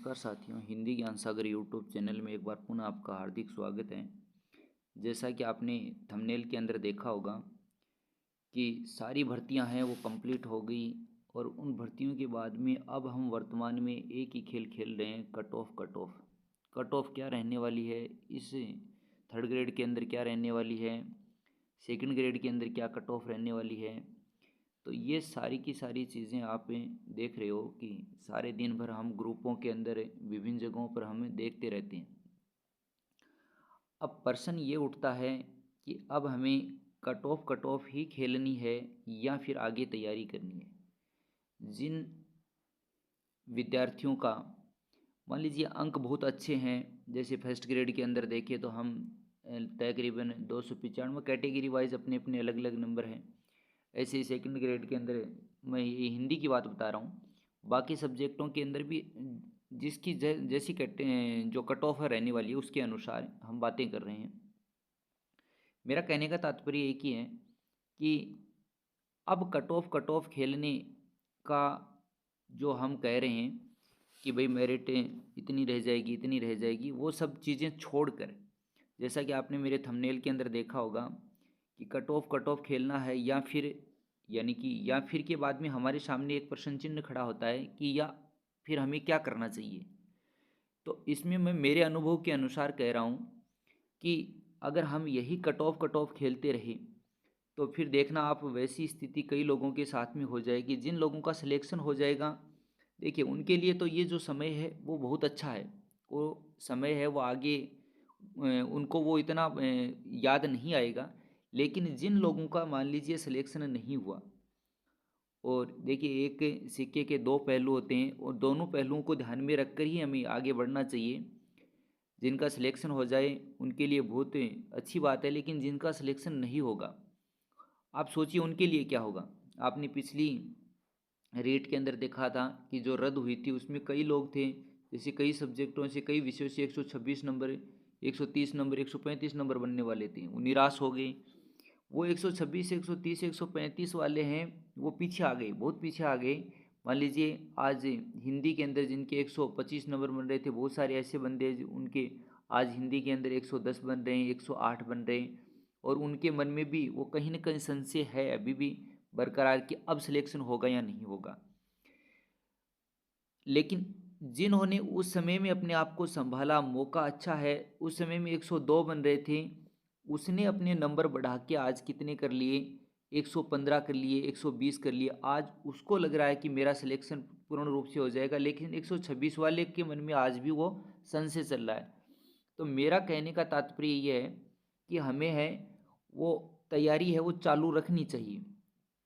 नमस्कार साथियों, हिंदी ज्ञान सागर यूट्यूब चैनल में एक बार पुनः आपका हार्दिक स्वागत है। जैसा कि आपने थंबनेल के अंदर देखा होगा कि सारी भर्तियां हैं वो कंप्लीट हो गई और उन भर्तियों के बाद में अब हम वर्तमान में एक ही खेल खेल रहे हैं, कट ऑफ क्या रहने वाली है, इस थर्ड ग्रेड के अंदर क्या रहने वाली है, सेकंड ग्रेड के अंदर क्या कट ऑफ रहने वाली है। तो ये सारी की सारी चीज़ें आप देख रहे हो कि सारे दिन भर हम ग्रुपों के अंदर विभिन्न जगहों पर हमें देखते रहते हैं। अब प्रश्न ये उठता है कि अब हमें कट ऑफ ही खेलनी है या फिर आगे तैयारी करनी है। जिन विद्यार्थियों का मान लीजिए अंक बहुत अच्छे हैं, जैसे फर्स्ट ग्रेड के अंदर देखें तो हम तकरीबन 295 कैटेगरी वाइज अपने अपने अलग अलग नंबर हैं। ऐसे ही सेकंड ग्रेड के अंदर मैं ये हिंदी की बात बता रहा हूँ, बाकी सब्जेक्टों के अंदर भी जिसकी जैसी जो कट ऑफ रहने वाली है उसके अनुसार हम बातें कर रहे हैं। मेरा कहने का तात्पर्य एक ही है कि अब कट ऑफ खेलने का जो हम कह रहे हैं कि भाई मेरिट इतनी रह जाएगी, वो सब चीज़ें छोड़कर, जैसा कि आपने मेरे थंबनेल के अंदर देखा होगा कि कट ऑफ खेलना है या फिर, यानी कि या फिर के बाद में हमारे सामने एक प्रश्न चिन्ह खड़ा होता है कि या फिर हमें क्या करना चाहिए। तो इसमें मैं मेरे अनुभव के अनुसार कह रहा हूँ कि अगर हम यही कट ऑफ खेलते रहे तो फिर देखना आप वैसी स्थिति कई लोगों के साथ में हो जाएगी। जिन लोगों का सिलेक्शन हो जाएगा, देखिए उनके लिए तो ये जो समय है वो बहुत अच्छा है, वो समय है वो आगे उनको वो इतना याद नहीं आएगा। लेकिन जिन लोगों का मान लीजिए सिलेक्शन नहीं हुआ, और देखिए एक सिक्के के दो पहलू होते हैं और दोनों पहलुओं को ध्यान में रखकर ही हमें आगे बढ़ना चाहिए। जिनका सिलेक्शन हो जाए उनके लिए बहुत अच्छी बात है, लेकिन जिनका सिलेक्शन नहीं होगा, आप सोचिए उनके लिए क्या होगा। आपने पिछली रेट के अंदर देखा था कि जो रद्द हुई थी उसमें कई लोग थे, जैसे कई सब्जेक्टों से कई विषयों से 126 नंबर, 130 नंबर, 135 नंबर बनने वाले थे, वो निराश हो गए। वो 126, 130, 135 वाले हैं, वो पीछे आ गए, बहुत पीछे आ गए। मान लीजिए आज हिंदी के अंदर जिनके 125 नंबर बन रहे थे, बहुत सारे ऐसे बंदे हैं उनके आज हिंदी के अंदर 110 बन रहे हैं, 108 बन रहे हैं। और उनके मन में भी वो कहीं ना कहीं संशय है अभी भी बरकरार कि अब सिलेक्शन होगा या नहीं होगा। लेकिन जिन्होंने उस समय में अपने आप को संभाला, मौका अच्छा है, उस समय में 102 बन रहे थे, उसने अपने नंबर बढ़ा के आज कितने कर लिए, 115 कर लिए, 120 कर लिए। आज उसको लग रहा है कि मेरा सिलेक्शन पूर्ण रूप से हो जाएगा, लेकिन 126 वाले के मन में आज भी वो संशय चल रहा है। तो मेरा कहने का तात्पर्य ये है कि हमें है वो तैयारी है वो चालू रखनी चाहिए,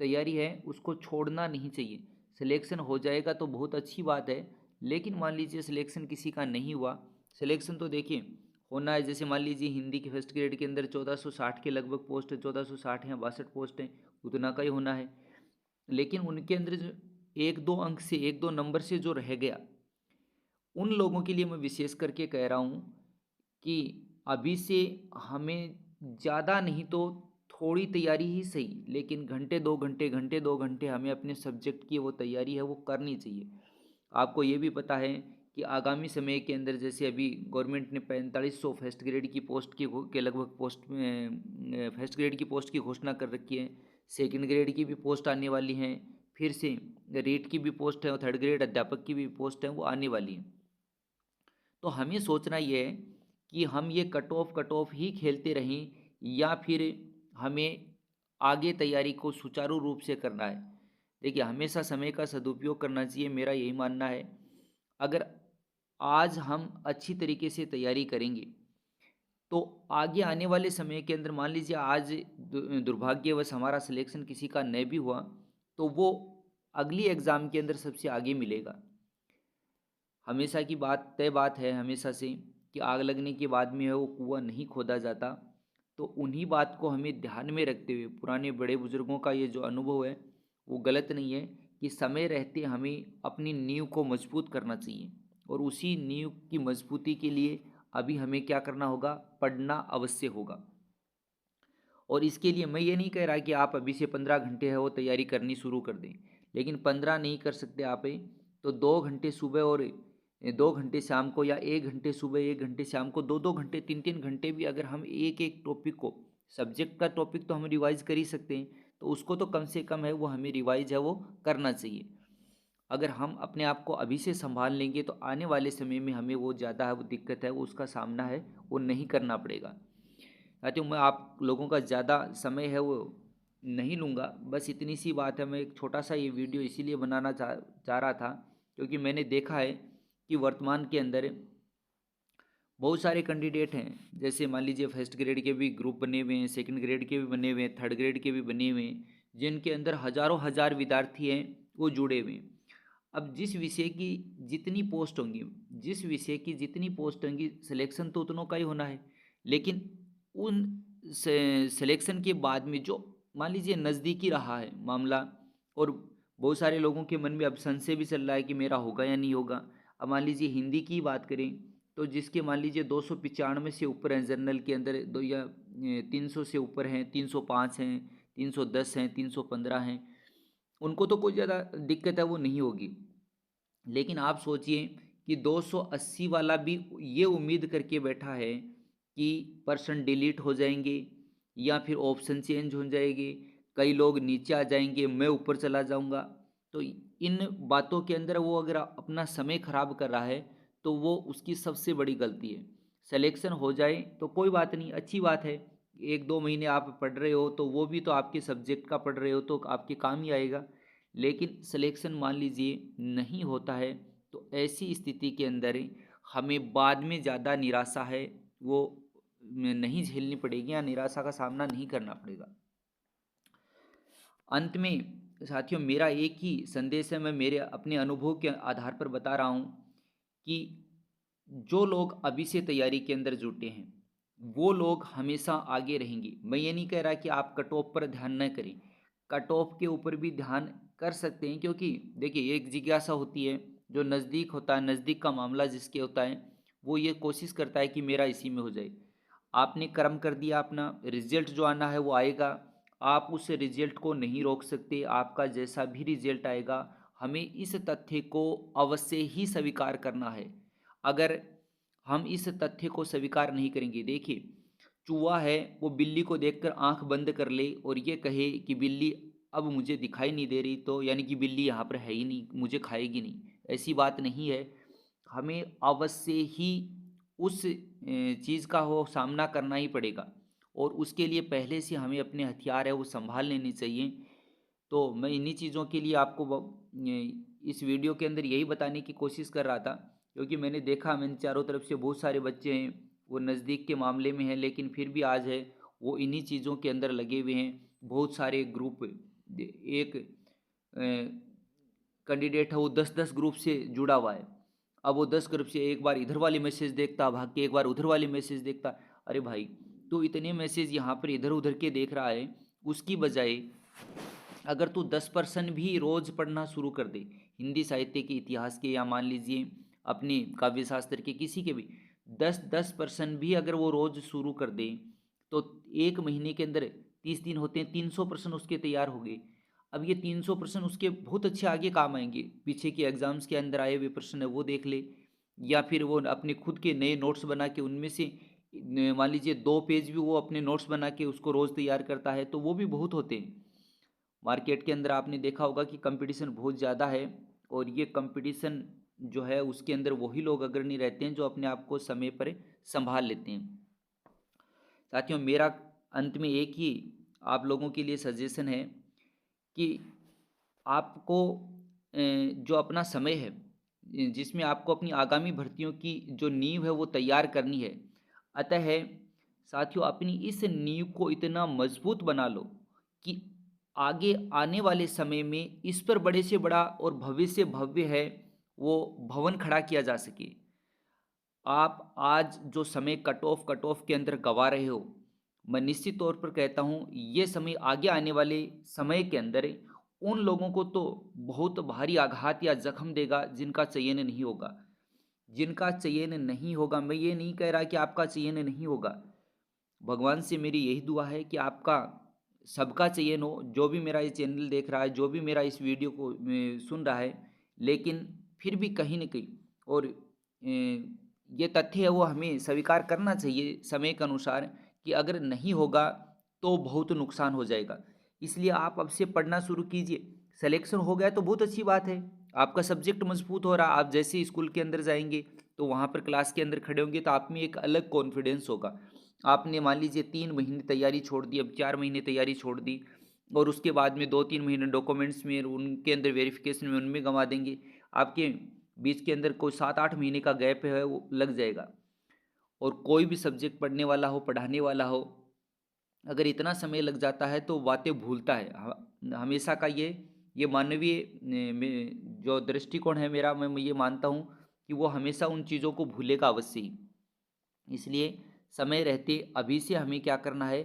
तैयारी है उसको छोड़ना नहीं चाहिए। सिलेक्शन हो जाएगा तो बहुत अच्छी बात है, लेकिन मान लीजिए सिलेक्शन किसी का नहीं हुआ, सिलेक्शन तो देखिए होना है। जैसे मान लीजिए हिंदी के फर्स्ट ग्रेड के अंदर 1460 के लगभग पोस्ट है, 1460 या 62 पोस्ट हैं, उतना का ही होना है। लेकिन उनके अंदर जो एक दो अंक से, एक दो नंबर से जो रह गया, उन लोगों के लिए मैं विशेष करके कह रहा हूँ कि अभी से हमें ज़्यादा नहीं तो थोड़ी तैयारी ही सही, लेकिन घंटे 2 घंटे हमें अपने सब्जेक्ट की वो तैयारी है वो करनी चाहिए। आपको ये भी पता है कि आगामी समय के अंदर जैसे अभी गवर्नमेंट ने 4500 फर्स्ट ग्रेड की पोस्ट के लगभग पोस्ट में फर्स्ट ग्रेड की पोस्ट की घोषणा कर रखी है। सेकंड ग्रेड की भी पोस्ट आने वाली हैं, फिर से रेट की भी पोस्ट है और थर्ड ग्रेड अध्यापक की भी पोस्ट है वो आने वाली है। तो हमें सोचना ये है कि हम ये कट ऑफ ही खेलते रहें या फिर हमें आगे तैयारी को सुचारू रूप से करना है। देखिए हमेशा समय का सदुपयोग करना चाहिए, मेरा यही मानना है। अगर आज हम अच्छी तरीके से तैयारी करेंगे तो आगे आने वाले समय के अंदर, मान लीजिए आज दुर्भाग्यवश हमारा सिलेक्शन किसी का नहीं भी हुआ, तो वो अगली एग्ज़ाम के अंदर सबसे आगे मिलेगा। हमेशा की बात तय बात है हमेशा से कि आग लगने के बाद में है वो कुआं नहीं खोदा जाता। तो उन्हीं बात को हमें ध्यान में रखते हुए, पुराने बड़े बुजुर्गों का ये जो अनुभव है वो गलत नहीं है कि समय रहते हमें अपनी नींव को मजबूत करना चाहिए। और उसी नींव की मजबूती के लिए अभी हमें क्या करना होगा, पढ़ना अवश्य होगा। और इसके लिए मैं ये नहीं कह रहा कि आप अभी से 15 घंटे है वो तैयारी करनी शुरू कर दें, लेकिन 15 नहीं कर सकते आप, तो 2 घंटे सुबह और 2 घंटे शाम को, या 1 घंटे सुबह, 1 घंटे शाम को, 2-2 घंटे, 3-3 घंटे भी अगर हम एक-एक टॉपिक को, सब्जेक्ट का टॉपिक तो हम रिवाइज़ कर ही सकते हैं, तो उसको तो कम से कम है वो हमें रिवाइज़ है वो करना चाहिए। अगर हम अपने आप को अभी से सँभाल लेंगे तो आने वाले समय में हमें वो ज़्यादा है वो दिक्कत है वो उसका सामना है वो नहीं करना पड़ेगा। साथियों, मैं आप लोगों का ज़्यादा समय है वो नहीं लूँगा, बस इतनी सी बात है। मैं एक छोटा-सा ये वीडियो इसीलिए बनाना चाह रहा था, क्योंकि मैंने देखा है कि वर्तमान के अंदर बहुत सारे कैंडिडेट हैं। जैसे मान लीजिए फर्स्ट ग्रेड के भी ग्रुप बने हुए हैं, सेकंड ग्रेड के भी बने हुए हैं, थर्ड ग्रेड के भी बने हुए हैं, जिनके अंदर हज़ारों हज़ार विद्यार्थी हैं, वो जुड़े हुए हैं। अब जिस विषय की जितनी पोस्ट होंगी, जिस विषय की जितनी पोस्ट होंगी, सिलेक्शन तो उतनों का ही होना है। लेकिन उन सिलेक्शन के बाद में जो मान लीजिए नज़दीकी रहा है मामला, और बहुत सारे लोगों के मन में अब संशय भी चल रहा है कि मेरा होगा या नहीं होगा। अब मान लीजिए हिंदी की बात करें तो जिसके मान लीजिए 295 से ऊपर हैं जनरल के अंदर, दो या 300 से ऊपर हैं, 305 हैं, 310 हैं, 315 हैं, उनको तो कोई ज़्यादा दिक्कत है वो नहीं होगी। लेकिन आप सोचिए कि 280 वाला भी ये उम्मीद करके बैठा है कि पर्सन डिलीट हो जाएंगे या फिर ऑप्शन चेंज हो जाएंगे, कई लोग नीचे आ जाएंगे, मैं ऊपर चला जाऊंगा। तो इन बातों के अंदर वो अगर अपना समय खराब कर रहा है तो वो उसकी सबसे बड़ी गलती है। सिलेक्शन हो जाए तो कोई बात नहीं, अच्छी बात है। 1-2 महीने आप पढ़ रहे हो तो वो भी तो आपके सब्जेक्ट का पढ़ रहे हो तो आपके काम ही आएगा। लेकिन सिलेक्शन मान लीजिए नहीं होता है तो ऐसी स्थिति के अंदर हमें बाद में ज़्यादा निराशा है वो नहीं झेलनी पड़ेगी या निराशा का सामना नहीं करना पड़ेगा। अंत में साथियों, मेरा एक ही संदेश है, मैं मेरे अपने अनुभव के आधार पर बता रहा हूँ कि जो लोग अभी से तैयारी के अंदर जुटे हैं वो लोग हमेशा आगे रहेंगे। मैं ये नहीं कह रहा कि आप कट ऑफ पर ध्यान न करें, कट ऑफ के ऊपर भी ध्यान कर सकते हैं, क्योंकि देखिए एक जिज्ञासा होती है, जो नज़दीक होता है, नज़दीक का मामला जिसके होता है वो ये कोशिश करता है कि मेरा इसी में हो जाए। आपने कर्म कर दिया अपना, रिजल्ट जो आना है वो आएगा, आप उस रिजल्ट को नहीं रोक सकते। आपका जैसा भी रिजल्ट आएगा हमें इस तथ्य को अवश्य ही स्वीकार करना है। अगर हम इस तथ्य को स्वीकार नहीं करेंगे, देखिए चूहा है वो बिल्ली को देखकर आंख बंद कर ले और ये कहे कि बिल्ली अब मुझे दिखाई नहीं दे रही, तो यानी कि बिल्ली यहाँ पर है ही नहीं, मुझे खाएगी नहीं, ऐसी बात नहीं है। हमें अवश्य ही उस चीज़ का हो सामना करना ही पड़ेगा, और उसके लिए पहले से हमें अपने हथियार है वो संभाल लेने चाहिए। तो मैं इन्हीं चीज़ों के लिए आपको इस वीडियो के अंदर यही बताने की कोशिश कर रहा था, क्योंकि मैंने देखा, मैंने चारों तरफ से बहुत सारे बच्चे हैं वो नज़दीक के मामले में हैं, लेकिन फिर भी आज है वो इन्हीं चीज़ों के अंदर लगे हुए हैं। बहुत सारे ग्रुप, एक कैंडिडेट है वो 10-10 ग्रुप से जुड़ा हुआ है। अब वो 10 ग्रुप से एक बार इधर वाली मैसेज देखता भाग के, एक बार उधर वाली मैसेज देखता। अरे भाई, तो इतने मैसेज यहाँ पर इधर उधर के देख रहा है, उसकी बजाय अगर तू 10% भी रोज़ पढ़ना शुरू कर दे, हिंदी साहित्य के, इतिहास के, या मान लीजिए अपने काव्य शास्त्र के, किसी के भी 10% भी अगर वो रोज़ शुरू कर दे तो 1 महीने के अंदर 30 दिन होते हैं, 300% उसके तैयार हो गए। अब ये 300% उसके बहुत अच्छे आगे काम आएंगे। पीछे के एग्ज़ाम्स के अंदर आए हुए प्रश्न है वो देख ले, या फिर वो अपने खुद के नए नोट्स बना के उनमें से मान लीजिए 2 पेज भी वो अपने नोट्स बना के उसको रोज़ तैयार करता है, तो वो भी बहुत होते हैं। मार्केट के अंदर आपने देखा होगा कि कंपटीशन बहुत ज़्यादा है, और ये कंपटीशन जो है उसके अंदर वही लोग अग्रणी रहते हैं जो अपने आप को समय पर संभाल लेते हैं। साथियों, मेरा अंत में एक ही आप लोगों के लिए सजेशन है कि आपको जो अपना समय है, जिसमें आपको अपनी आगामी भर्तियों की जो नींव है वो तैयार करनी है। अतः है साथियों, अपनी इस नींव को इतना मजबूत बना लो कि आगे आने वाले समय में इस पर बड़े से बड़ा और भव्य से भव्य है वो भवन खड़ा किया जा सके। आप आज जो समय कट ऑफ के अंदर गंवा रहे हो, मैं निश्चित तौर पर कहता हूँ ये समय आगे आने वाले समय के अंदर उन लोगों को तो बहुत भारी आघात या जख्म देगा जिनका चयन नहीं होगा। जिनका चयन नहीं होगा, मैं ये नहीं कह रहा कि आपका चयन नहीं होगा, भगवान से मेरी यही दुआ है कि आपका सबका चयन हो, जो भी मेरा ये चैनल देख रहा है, जो भी मेरा इस वीडियो को सुन रहा है। लेकिन फिर भी कहीं न कहीं, और ये तथ्य है वो हमें स्वीकार करना चाहिए समय के अनुसार कि अगर नहीं होगा तो बहुत नुकसान हो जाएगा। इसलिए आप अब से पढ़ना शुरू कीजिए। सिलेक्शन हो गया तो बहुत अच्छी बात है, आपका सब्जेक्ट मजबूत हो रहा। आप जैसे ही स्कूल के अंदर जाएंगे तो वहाँ पर क्लास के अंदर खड़े होंगे तो आप में एक अलग कॉन्फिडेंस होगा। आपने मान लीजिए 3 महीने तैयारी छोड़ दी, अब 4 महीने तैयारी छोड़ दी और उसके बाद में 2-3 महीने डॉक्यूमेंट्स में उनके अंदर वेरिफिकेशन में उनमें गंवा देंगे। आपके बीच के अंदर कोई 7-8 महीने का गैप है वो लग जाएगा। और कोई भी सब्जेक्ट पढ़ने वाला हो, पढ़ाने वाला हो, अगर इतना समय लग जाता है तो बातें भूलता है। हमेशा का ये मानवीय जो दृष्टिकोण है मेरा, मैं ये मानता हूँ कि वो हमेशा उन चीज़ों को भूलेगा अवश्य ही। इसलिए समय रहते अभी से हमें क्या करना है,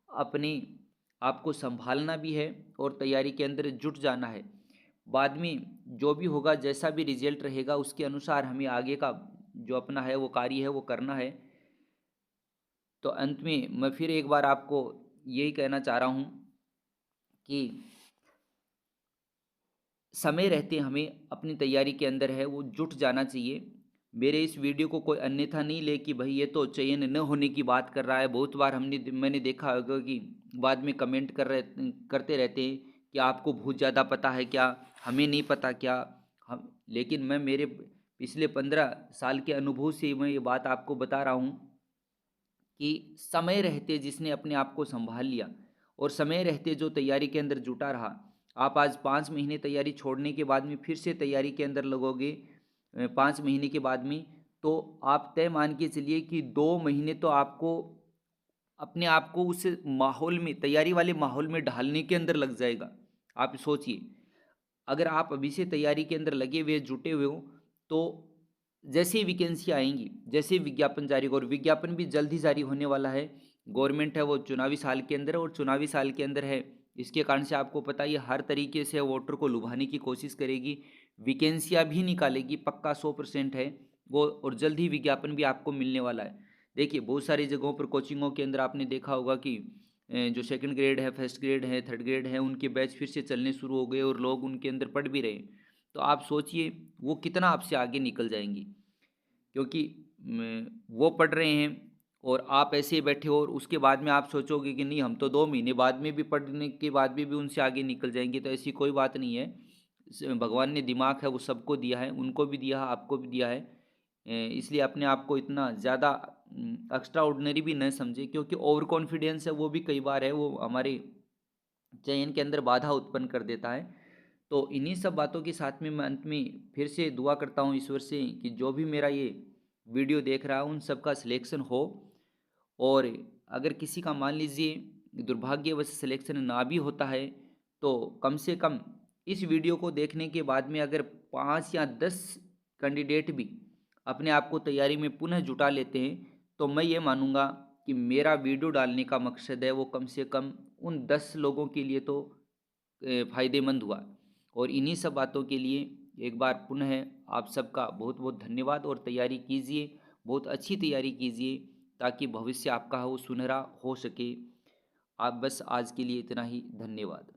अपने आप को संभालना भी है और तैयारी के अंदर जुट जाना है। बाद में जो भी होगा, जैसा भी रिजल्ट रहेगा उसके अनुसार हमें आगे का जो अपना है वो कार्य है वो करना है। तो अंत में मैं फिर एक बार आपको यही कहना चाह रहा हूँ कि समय रहते हमें अपनी तैयारी के अंदर है वो जुट जाना चाहिए। मेरे इस वीडियो को कोई अन्यथा नहीं ले कि भाई ये तो चयन न होने की बात कर रहा है। बहुत बार मैंने देखा होगा कि बाद में कमेंट करते रहते हैं कि आपको बहुत ज़्यादा पता है क्या, हमें नहीं पता क्या। हम लेकिन मैं मेरे पिछले 15 साल के अनुभव से मैं ये बात आपको बता रहा हूँ कि समय रहते जिसने अपने आप को संभाल लिया और समय रहते जो तैयारी के अंदर जुटा रहा, आप आज 5 महीने तैयारी छोड़ने के बाद में फिर से तैयारी के अंदर लगोगे 5 महीने के बाद में, तो आप तय मान के चलिए कि 2 महीने तो आपको अपने आप को उस माहौल में, तैयारी वाले माहौल में ढालने के अंदर लग जाएगा। आप सोचिए, अगर आप अभी से तैयारी के अंदर लगे हुए जुटे हुए हो तो जैसे ही वैकेंसी आएंगी, जैसे ही विज्ञापन जारी होगा, और विज्ञापन भी जल्द ही जारी होने वाला है। गवर्नमेंट है वो चुनावी साल के अंदर है और चुनावी साल के अंदर है, इसके कारण से आपको पता ही है हर तरीके से वोटर को लुभाने की कोशिश करेगी, वैकेंसियाँ भी निकालेगी, पक्का 100% है वो। और जल्द ही विज्ञापन भी आपको मिलने वाला है। देखिए बहुत सारी जगहों पर कोचिंगों के अंदर आपने देखा होगा कि जो सेकंड ग्रेड है, फर्स्ट ग्रेड है, थर्ड ग्रेड है, उनके बैच फिर से चलने शुरू हो गए और लोग उनके अंदर पढ़ भी रहे। तो आप सोचिए वो कितना आपसे आगे निकल जाएंगी, क्योंकि वो पढ़ रहे हैं और आप ऐसे ही बैठे हो और उसके बाद में आप सोचोगे कि नहीं हम तो 2 महीने बाद में भी पढ़ने के बाद भी उनसे आगे निकल जाएंगे। तो ऐसी कोई बात नहीं है। भगवान ने दिमाग है वो सबको दिया है, उनको भी दिया है, आपको भी दिया है। इसलिए अपने आप को इतना ज़्यादा एक्स्ट्रा ऑर्डिनरी भी न समझे, क्योंकि ओवर कॉन्फिडेंस है वो भी कई बार है वो हमारे चयन के अंदर बाधा उत्पन्न कर देता है। तो इन्हीं सब बातों के साथ में मैं अंत में फिर से दुआ करता हूँ ईश्वर से कि जो भी मेरा ये वीडियो देख रहा है उन सब का सिलेक्शन हो। और अगर किसी का मान लीजिए दुर्भाग्यवश सिलेक्शन ना भी होता है तो कम से कम इस वीडियो को देखने के बाद में अगर 5 या 10 कैंडिडेट भी अपने आप को तैयारी में पुनः जुटा लेते हैं तो मैं ये मानूंगा कि मेरा वीडियो डालने का मकसद है वो कम से कम उन 10 लोगों के लिए तो फ़ायदेमंद हुआ। और इन्हीं सब बातों के लिए एक बार पुनः आप सबका बहुत बहुत धन्यवाद। और तैयारी कीजिए, बहुत अच्छी तैयारी कीजिए ताकि भविष्य आपका वो सुनहरा हो सके। आप बस आज के लिए इतना ही, धन्यवाद।